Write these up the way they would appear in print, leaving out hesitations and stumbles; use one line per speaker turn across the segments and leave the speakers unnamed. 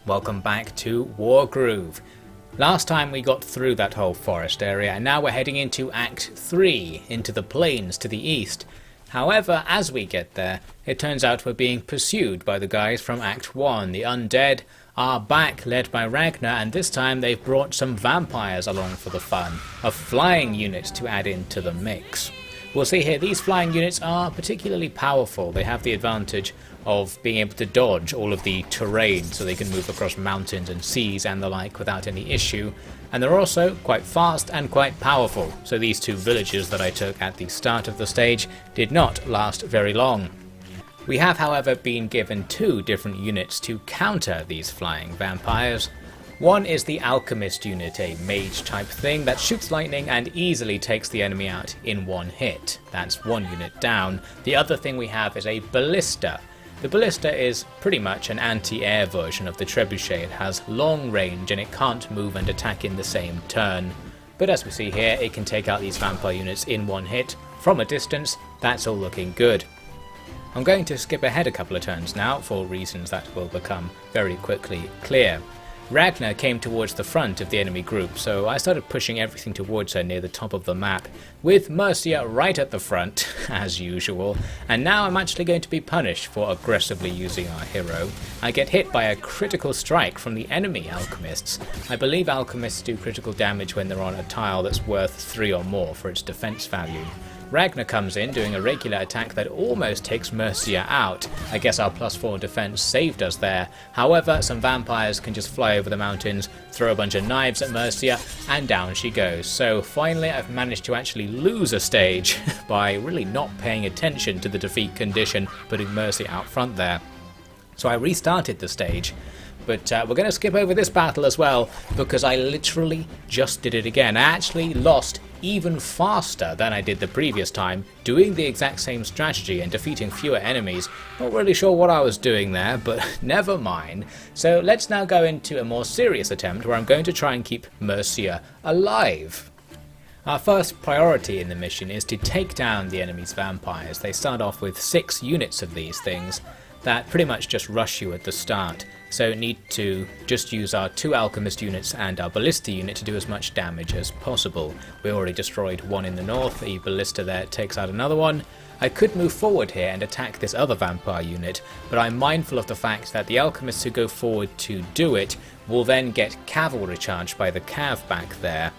Welcome back to Wargroove. Last time we got through that whole forest area and now we're heading into Act 3, into the plains to the east. However, as we get there, it turns out we're being pursued by the guys from Act 1. The undead are back, led by Ragnar, and this time they've brought some vampires along for the fun. A flying unit to add into the mix. We'll see here, these flying units are particularly powerful. They have the advantage of being able to dodge all of the terrain, so they can move across mountains and seas and the like without any issue. And they're also quite fast and quite powerful, so these two villages that I took at the start of the stage did not last very long. We have, however, been given two different units to counter these flying vampires. One is the Alchemist unit, a mage type thing that shoots lightning and easily takes the enemy out in one hit. That's one unit down. The other thing we have is a Ballista. The Ballista is pretty much an anti-air version of the Trebuchet. It has long range and it can't move and attack in the same turn. But as we see here, it can take out these vampire units in one hit from a distance. That's all looking good. I'm going to skip ahead a couple of turns now for reasons that will become very quickly clear. Ragnar came towards the front of the enemy group, so I started pushing everything towards her near the top of the map, with Mercia right at the front, as usual, and now I'm actually going to be punished for aggressively using our hero. I get hit by a critical strike from the enemy alchemists. I believe alchemists do critical damage when they're on a tile that's worth 3 or more for its defense value. Ragnar comes in doing a regular attack that almost takes Mercia out. I guess our +4 defense saved us there. However, some vampires can just fly over the mountains, throw a bunch of knives at Mercia, and down she goes. So finally I've managed to actually lose a stage by really not paying attention to the defeat condition, putting Mercia out front there. So I restarted the stage. But we're going to skip over this battle as well, because I literally just did it again. I actually lost even faster than I did the previous time, doing the exact same strategy and defeating fewer enemies. Not really sure what I was doing there, but never mind. So let's now go into a more serious attempt where I'm going to try and keep Mercia alive. Our first priority in the mission is to take down the enemy's vampires. They start off with 6 units of these things that pretty much just rush you at the start, so need to just use our 2 alchemist units and our ballista unit to do as much damage as possible. We already destroyed one in the north, the ballista there takes out another one. I could move forward here and attack this other vampire unit, but I'm mindful of the fact that the alchemists who go forward to do it will then get cavalry charged by the cav back there.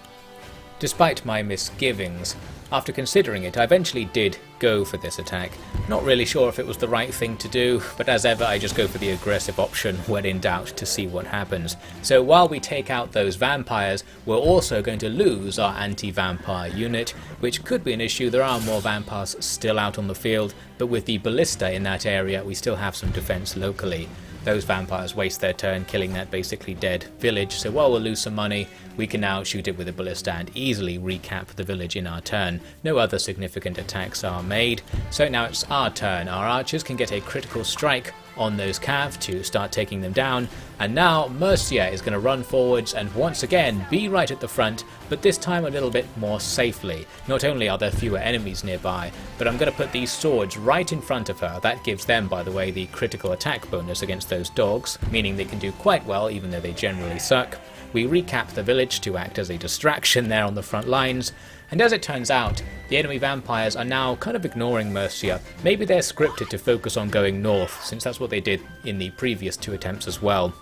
Despite my misgivings, after considering it, I eventually did go for this attack. Not really sure if it was the right thing to do, but as ever I just go for the aggressive option when in doubt to see what happens. So while we take out those vampires, we're also going to lose our anti-vampire unit, which could be an issue. There are more vampires still out on the field, but with the ballista in that area we still have some defense locally. Those vampires waste their turn killing that basically dead village, so while we'll lose some money, we can now shoot it with a ballista and easily recap the village in our turn. No other significant attacks are made, so now it's our turn. Our archers can get a critical strike on those cav to start taking them down, and now Mercia is going to run forwards and once again be right at the front, but this time a little bit more safely. Not only are there fewer enemies nearby, but I'm going to put these swords right in front of her. That gives them, by the way, the critical attack bonus against those dogs, meaning they can do quite well even though they generally suck. We recap the village to act as a distraction there on the front lines, and as it turns out, the enemy vampires are now kind of ignoring Mercia. Maybe they're scripted to focus on going north, since that's what they did in the previous 2 attempts as well.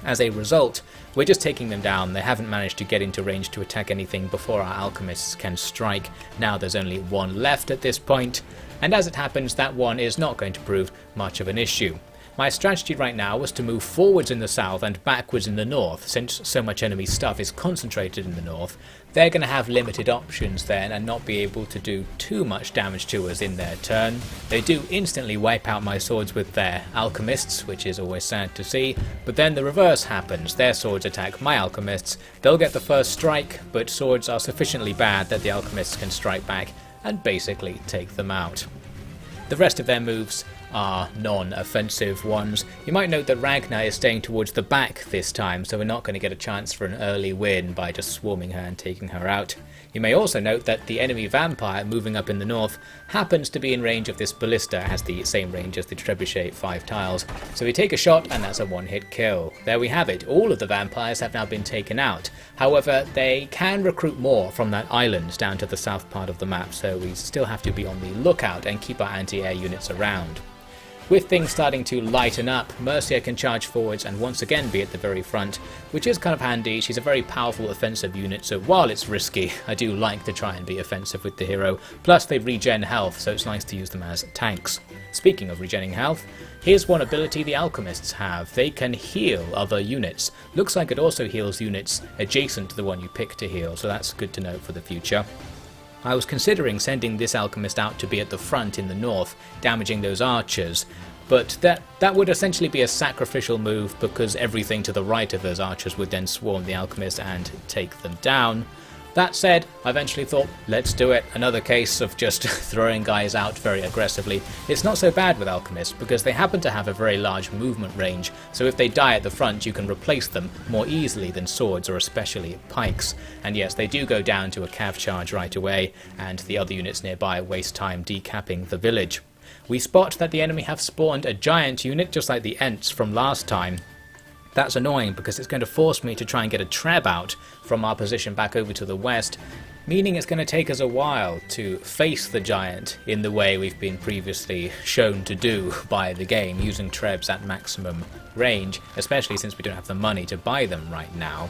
As a result, we're just taking them down. They haven't managed to get into range to attack anything before our alchemists can strike. Now there's only 1 left at this point, and as it happens, that one is not going to prove much of an issue. My strategy right now was to move forwards in the south and backwards in the north. Since so much enemy stuff is concentrated in the north, they're going to have limited options then and not be able to do too much damage to us in their turn. They do instantly wipe out my swords with their alchemists, which is always sad to see, but then the reverse happens. Their swords attack my alchemists. They'll get the first strike, but swords are sufficiently bad that the alchemists can strike back and basically take them out. The rest of their moves are non-offensive ones. You might note that Ragnar is staying towards the back this time, so we're not going to get a chance for an early win by just swarming her and taking her out. You may also note that the enemy vampire moving up in the north happens to be in range of this ballista, has the same range as the trebuchet 5 tiles, so we take a shot and that's a one-hit kill. There we have it, all of the vampires have now been taken out. However, they can recruit more from that island down to the south part of the map, so we still have to be on the lookout and keep our anti-air units around. With things starting to lighten up, Mercia can charge forwards and once again be at the very front, which is kind of handy. She's a very powerful offensive unit, so while it's risky, I do like to try and be offensive with the hero. Plus they regen health, so it's nice to use them as tanks. Speaking of regenning health, here's one ability the alchemists have. They can heal other units. Looks like it also heals units adjacent to the one you pick to heal, so that's good to know for the future. I was considering sending this alchemist out to be at the front in the north, damaging those archers, but that would essentially be a sacrificial move because everything to the right of those archers would then swarm the alchemist and take them down. That said, I eventually thought, let's do it. Another case of just throwing guys out very aggressively. It's not so bad with alchemists because they happen to have a very large movement range, so if they die at the front you can replace them more easily than swords or especially pikes. And yes, they do go down to a cav charge right away, and the other units nearby waste time decapping the village. We spot that the enemy have spawned a giant unit just like the Ents from last time. That's annoying because it's going to force me to try and get a treb out from our position back over to the west, meaning it's going to take us a while to face the giant in the way we've been previously shown to do by the game, using trebs at maximum range, especially since we don't have the money to buy them right now.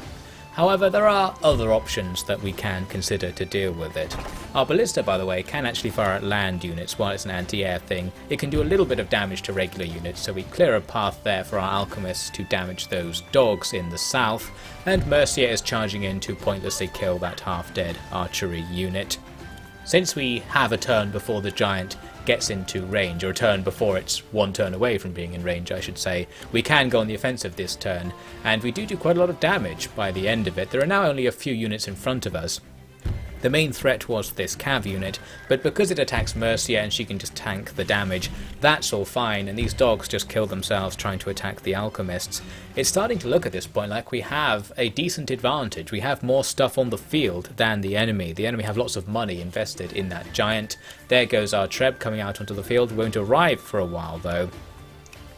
However, there are other options that we can consider to deal with it. Our ballista, by the way, can actually fire at land units while it's an anti-air thing. It can do a little bit of damage to regular units, so we clear a path there for our alchemists to damage those dogs in the south, and Mercia is charging in to pointlessly kill that half-dead archery unit. Since we have a turn before the giant gets into range, or a turn before it's one turn away from being in range I should say, we can go on the offensive this turn, and we do quite a lot of damage by the end of it. There are now only a few units in front of us. The main threat was this cav unit, but because it attacks Mercia and she can just tank the damage, that's all fine, and these dogs just kill themselves trying to attack the alchemists. It's starting to look at this point like we have a decent advantage. We have more stuff on the field than the enemy. The enemy have lots of money invested in that giant. There goes our treb coming out onto the field. Won't arrive for a while though.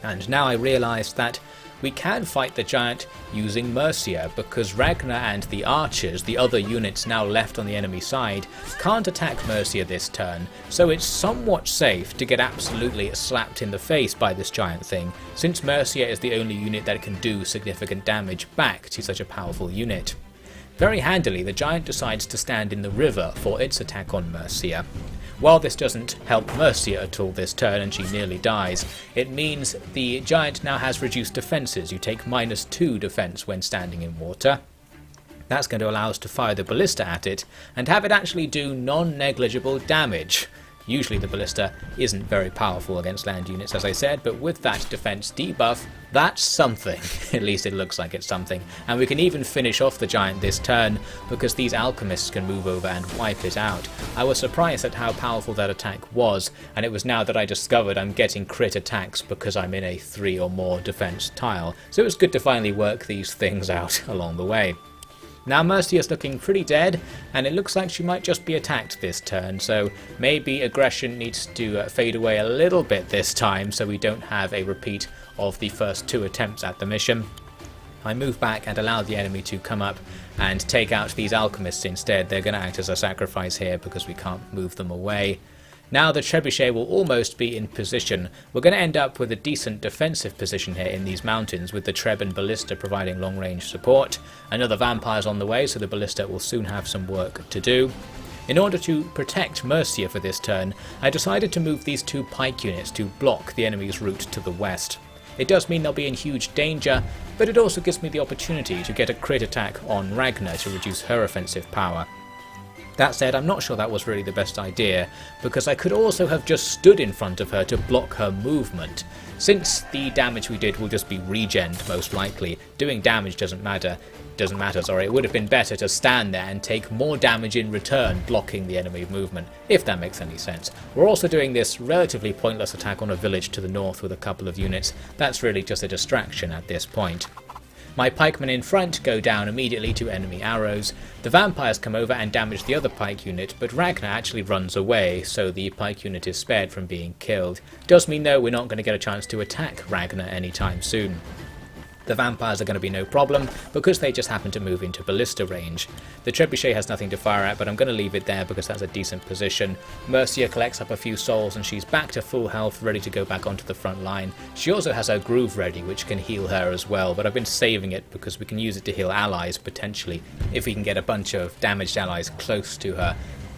And now I realise that we can fight the giant using Mercia, because Ragnar and the archers, the other units now left on the enemy side, can't attack Mercia this turn, so it's somewhat safe to get absolutely slapped in the face by this giant thing, since Mercia is the only unit that can do significant damage back to such a powerful unit. Very handily, the giant decides to stand in the river for its attack on Mercia. While this doesn't help Mercia at all this turn and she nearly dies, it means the giant now has reduced defences. You take -2 defence when standing in water. That's going to allow us to fire the ballista at it and have it actually do non-negligible damage. Usually the ballista isn't very powerful against land units, as I said, but with that defense debuff, that's something. At least it looks like it's something. And we can even finish off the giant this turn, because these alchemists can move over and wipe it out. I was surprised at how powerful that attack was, and it was now that I discovered I'm getting crit attacks because I'm in a 3 or more defense tile. So it was good to finally work these things out along the way. Now Mercia's looking pretty dead, and it looks like she might just be attacked this turn, so maybe aggression needs to fade away a little bit this time so we don't have a repeat of the first 2 attempts at the mission. I move back and allow the enemy to come up and take out these alchemists instead. They're going to act as a sacrifice here because we can't move them away. Now the trebuchet will almost be in position. We're going to end up with a decent defensive position here in these mountains, with the treb and ballista providing long range support. Another vampire's on the way, so the ballista will soon have some work to do. In order to protect Mercia for this turn, I decided to move these 2 pike units to block the enemy's route to the west. It does mean they'll be in huge danger, but it also gives me the opportunity to get a crit attack on Ragnar to reduce her offensive power. That said, I'm not sure that was really the best idea, because I could also have just stood in front of her to block her movement. Since the damage we did will just be regened most likely, doing damage doesn't matter, it would have been better to stand there and take more damage in return blocking the enemy movement, if that makes any sense. We're also doing this relatively pointless attack on a village to the north with a couple of units. That's really just a distraction at this point. My pikemen in front go down immediately to enemy arrows. The vampires come over and damage the other pike unit, but Ragnar actually runs away, so the pike unit is spared from being killed. Does mean though we're not going to get a chance to attack Ragnar anytime soon. The vampires are going to be no problem because they just happen to move into ballista range. The trebuchet has nothing to fire at, but I'm going to leave it there because that's a decent position. Mercia collects up a few souls and she's back to full health, ready to go back onto the front line. She also has her groove ready, which can heal her as well, but I've been saving it because we can use it to heal allies potentially if we can get a bunch of damaged allies close to her.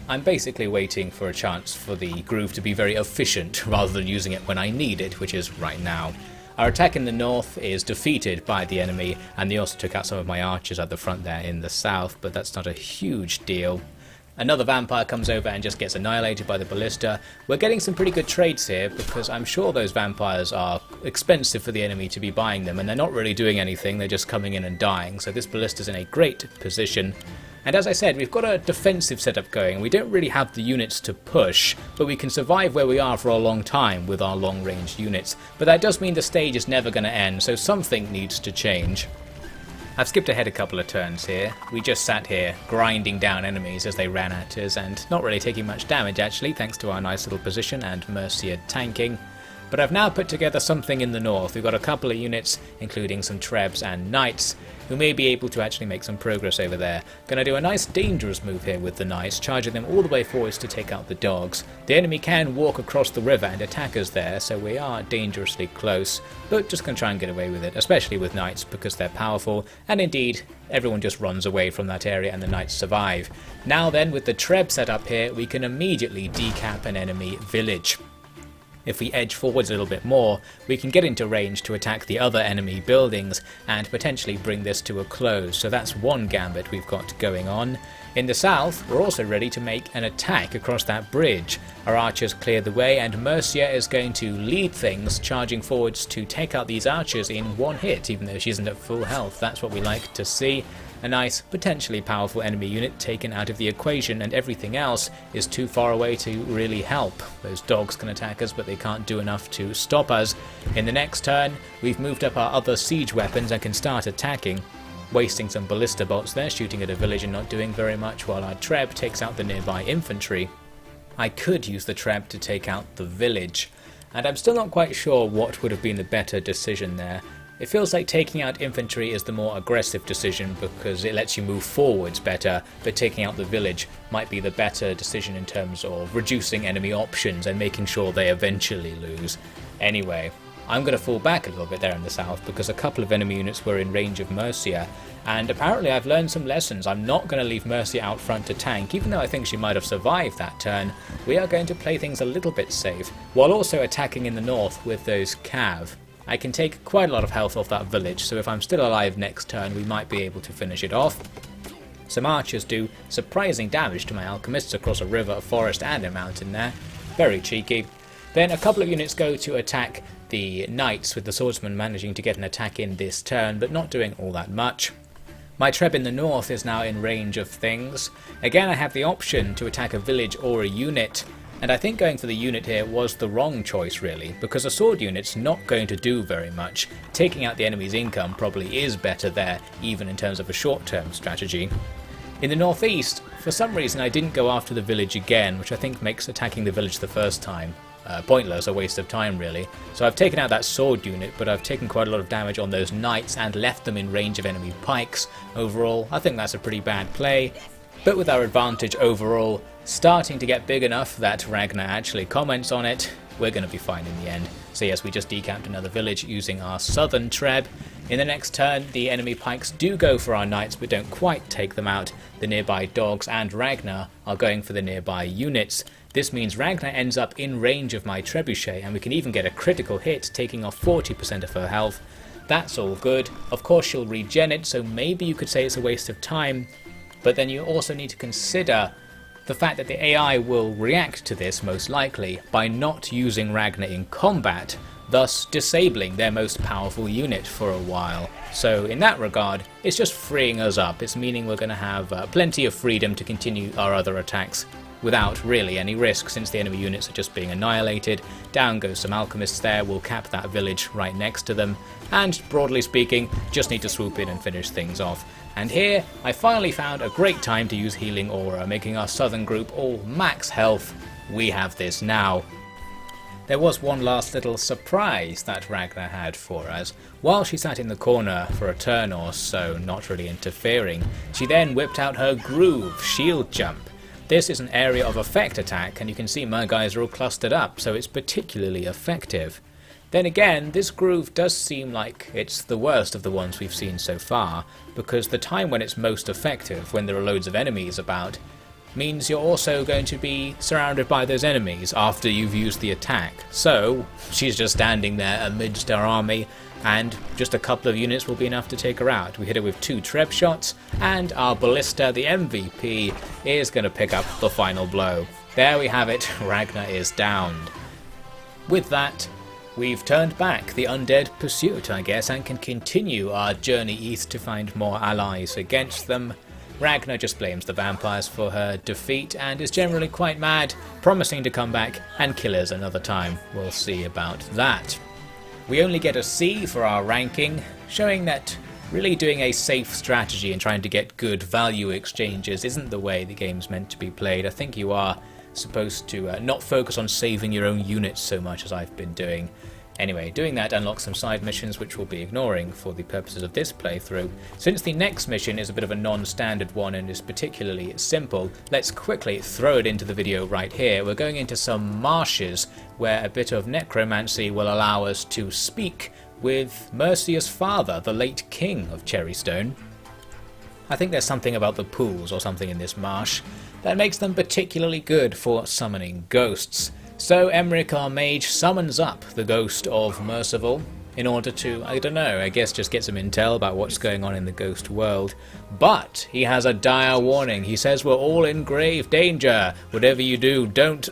I'm basically waiting for a chance for the groove to be very efficient rather than using it when I need it, which is right now. Our attack in the north is defeated by the enemy, and they also took out some of my archers at the front there in the south, but that's not a huge deal. Another vampire comes over and just gets annihilated by the ballista. We're getting some pretty good trades here because I'm sure those vampires are expensive for the enemy to be buying them, and they're not really doing anything, they're just coming in and dying, so this ballista's in a great position. And as I said, we've got a defensive setup going. We don't really have the units to push, but we can survive where we are for a long time with our long-range units. But that does mean the stage is never going to end, so something needs to change. I've skipped ahead a couple of turns here. We just sat here grinding down enemies as they ran at us and not really taking much damage actually, thanks to our nice little position and Mercia tanking. But I've now put together something in the north. We've got a couple of units, including some trebs and knights, who may be able to actually make some progress over there. Gonna do a nice dangerous move here with the knights, charging them all the way forwards to take out the dogs. The enemy can walk across the river and attack us there, so we are dangerously close, but just gonna try and get away with it, especially with knights because they're powerful, and indeed, everyone just runs away from that area and the knights survive. Now then, with the treb set up here, we can immediately decap an enemy village. If we edge forwards a little bit more, we can get into range to attack the other enemy buildings and potentially bring this to a close, so that's one gambit we've got going on. In the south, we're also ready to make an attack across that bridge. Our archers clear the way and Mercia is going to lead things, charging forwards to take out these archers in one hit, even though she isn't at full health. That's what we like to see. A nice, potentially powerful enemy unit taken out of the equation, and everything else is too far away to really help. Those dogs can attack us, but they can't do enough to stop us. In the next turn, we've moved up our other siege weapons and can start attacking. Wasting some ballista bolts there, shooting at a village and not doing very much, while our treb takes out the nearby infantry. I could use the treb to take out the village, and I'm still not quite sure what would have been the better decision there. It feels like taking out infantry is the more aggressive decision because it lets you move forwards better, but taking out the village might be the better decision in terms of reducing enemy options and making sure they eventually lose. Anyway, I'm going to fall back a little bit there in the south because a couple of enemy units were in range of Mercia, and apparently I've learned some lessons. I'm not going to leave Mercia out front to tank, even though I think she might have survived that turn. We are going to play things a little bit safe, while also attacking in the north with those cav. I can take quite a lot of health off that village, so if I'm still alive next turn we might be able to finish it off. Some archers do surprising damage to my alchemists across a river, a forest and a mountain there. Very cheeky. Then a couple of units go to attack the knights, with the swordsman managing to get an attack in this turn but not doing all that much. My treb in the north is now in range of things. Again, I have the option to attack a village or a unit, and I think going for the unit here was the wrong choice really, because a sword unit's not going to do very much. Taking out the enemy's income probably is better there, even in terms of a short-term strategy. In the northeast, for some reason I didn't go after the village again, which I think makes attacking the village the first time pointless, a waste of time really. So I've taken out that sword unit, but I've taken quite a lot of damage on those knights and left them in range of enemy pikes. Overall, I think that's a pretty bad play. But with our advantage overall starting to get big enough that Ragnar actually comments on it, we're going to be fine in the end. So yes, we just decamped another village using our southern treb. In the next turn, the enemy pikes do go for our knights but don't quite take them out. The nearby dogs and Ragnar are going for the nearby units. This means Ragnar ends up in range of my trebuchet, and we can even get a critical hit, taking off 40% of her health. That's all good. Of course she'll regen it, so maybe you could say it's a waste of time, but then you also need to consider the fact that the AI will react to this most likely by not using Ragnar in combat, thus disabling their most powerful unit for a while. So in that regard, it's just freeing us up. It's meaning we're going to have plenty of freedom to continue our other attacks without really any risk since the enemy units are just being annihilated. Down goes some alchemists there, we'll cap that village right next to them, and broadly speaking, just need to swoop in and finish things off. And here, I finally found a great time to use Healing Aura, making our southern group all max health. We have this now. There was one last little surprise that Ragnar had for us. While she sat in the corner for a turn or so, not really interfering, she then whipped out her Groove shield jump. This is an area of effect attack, and you can see my guys are all clustered up, so it's particularly effective. Then again, this Groove does seem like it's the worst of the ones we've seen so far, because the time when it's most effective, when there are loads of enemies about, means you're also going to be surrounded by those enemies after you've used the attack. So she's just standing there amidst our army, and just a couple of units will be enough to take her out. We hit her with 2 treb shots, and our ballista, the MVP, is going to pick up the final blow. There we have it, Ragnar is downed. With that, we've turned back the undead pursuit, I guess, and can continue our journey east to find more allies against them. Ragnar just blames the vampires for her defeat and is generally quite mad, promising to come back and kill us another time. We'll see about that. We only get a C for our ranking, showing that really doing a safe strategy and trying to get good value exchanges isn't the way the game's meant to be played. I think you are supposed to not focus on saving your own units so much as I've been doing. Anyway, doing that unlocks some side missions which we'll be ignoring for the purposes of this playthrough. Since the next mission is a bit of a non-standard one and is particularly simple, let's quickly throw it into the video right here. We're going into some marshes where a bit of necromancy will allow us to speak with Mercia's father, the late king of Cherrystone. I think there's something about the pools or something in this marsh that makes them particularly good for summoning ghosts. So Emmerich, our mage, summons up the ghost of Merciful in order to, I don't know, I guess just get some intel about what's going on in the ghost world. But he has a dire warning. He says we're all in grave danger. Whatever you do, don't...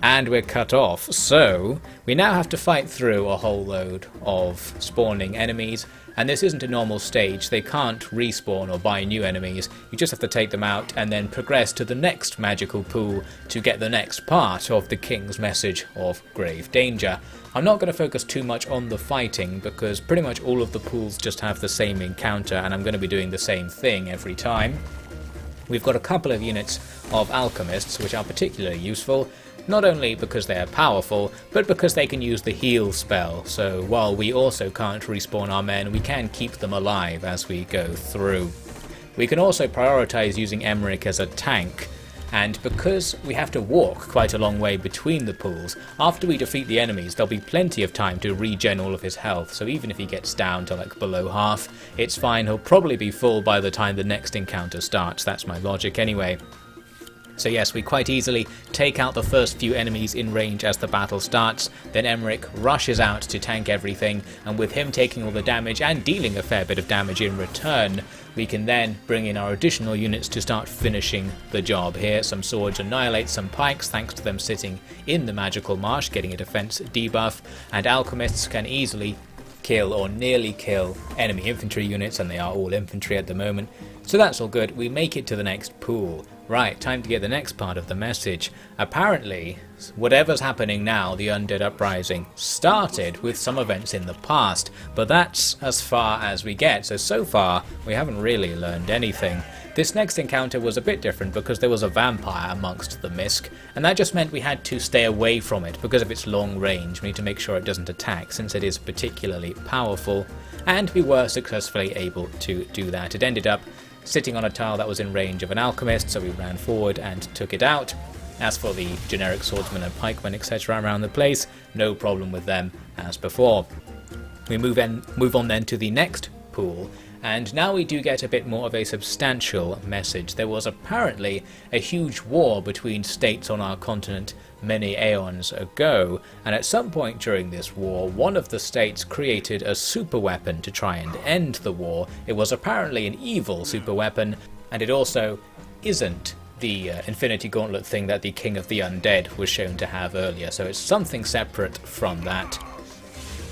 And we're cut off. So we now have to fight through a whole load of spawning enemies. And this isn't a normal stage, they can't respawn or buy new enemies, you just have to take them out and then progress to the next magical pool to get the next part of the King's message of grave danger. I'm not going to focus too much on the fighting because pretty much all of the pools just have the same encounter and I'm going to be doing the same thing every time. We've got a couple of units of alchemists which are particularly useful, not only because they are powerful, but because they can use the heal spell, so while we also can't respawn our men, we can keep them alive as we go through. We can also prioritise using Emmerich as a tank, and because we have to walk quite a long way between the pools, after we defeat the enemies there'll be plenty of time to regen all of his health, so even if he gets down to like below half, it's fine, he'll probably be full by the time the next encounter starts, that's my logic anyway. So yes, we quite easily take out the first few enemies in range as the battle starts, then Emmerich rushes out to tank everything, and with him taking all the damage and dealing a fair bit of damage in return, we can then bring in our additional units to start finishing the job here. Some swords annihilate some pikes thanks to them sitting in the magical marsh, getting a defense debuff, and alchemists can easily kill or nearly kill enemy infantry units, and they are all infantry at the moment. So that's all good, we make it to the next pool. Right, time to get the next part of the message. Apparently, whatever's happening now, the Undead Uprising, started with some events in the past, but that's as far as we get, so far we haven't really learned anything. This next encounter was a bit different because there was a vampire amongst the Mist, and that just meant we had to stay away from it because of its long range. We need to make sure it doesn't attack since it is particularly powerful, and we were successfully able to do that. It ended up sitting on a tile that was in range of an alchemist, so we ran forward and took it out. As for the generic swordsmen and pikemen etc. around the place, no problem with them as before. We move on then to the next pool, and now we do get a bit more of a substantial message. There was apparently a huge war between states on our continent many aeons ago, and at some point during this war, one of the states created a super weapon to try and end the war. It was apparently an evil super weapon, and it also isn't the Infinity Gauntlet thing that the King of the Undead was shown to have earlier, so it's something separate from that.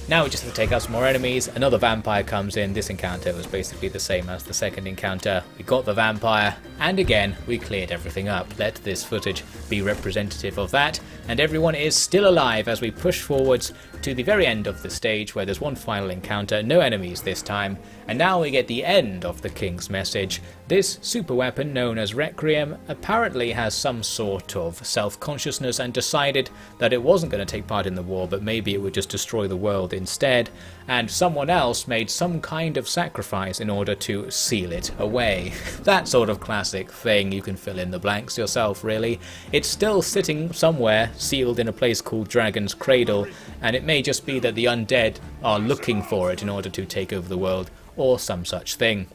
Now we just have to take out some more enemies. Another vampire comes in. This encounter was basically the same as the second encounter. We got the vampire, and again we cleared everything up. Let this footage be representative of that, and everyone is still alive as we push forwards to the very end of the stage, where there's one final encounter, no enemies this time, and now we get the end of the King's Message. This super weapon, known as Requiem, apparently has some sort of self-consciousness and decided that it wasn't going to take part in the war, but maybe it would just destroy the world instead, and someone else made some kind of sacrifice in order to seal it away. That sort of classic thing. You can fill in the blanks yourself, really. It's still sitting somewhere, sealed in a place called Dragon's Cradle, and it may just be that the undead are looking for it in order to take over the world, or some such thing.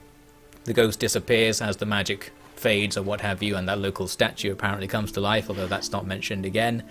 The ghost disappears as the magic fades or what have you, and that local statue apparently comes to life, although that's not mentioned again.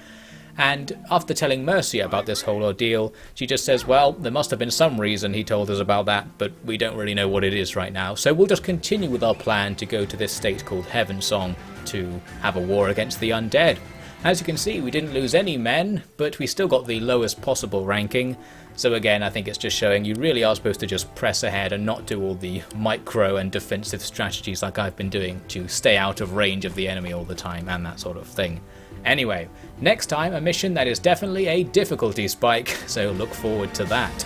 And after telling Mercia about this whole ordeal, she just says, well, there must have been some reason he told us about that, but we don't really know what it is right now, so we'll just continue with our plan to go to this state called Heavensong to have a war against the undead. As you can see, we didn't lose any men, but we still got the lowest possible ranking. So again, I think it's just showing you really are supposed to just press ahead and not do all the micro and defensive strategies like I've been doing to stay out of range of the enemy all the time and that sort of thing. Anyway, next time a mission that is definitely a difficulty spike, so look forward to that.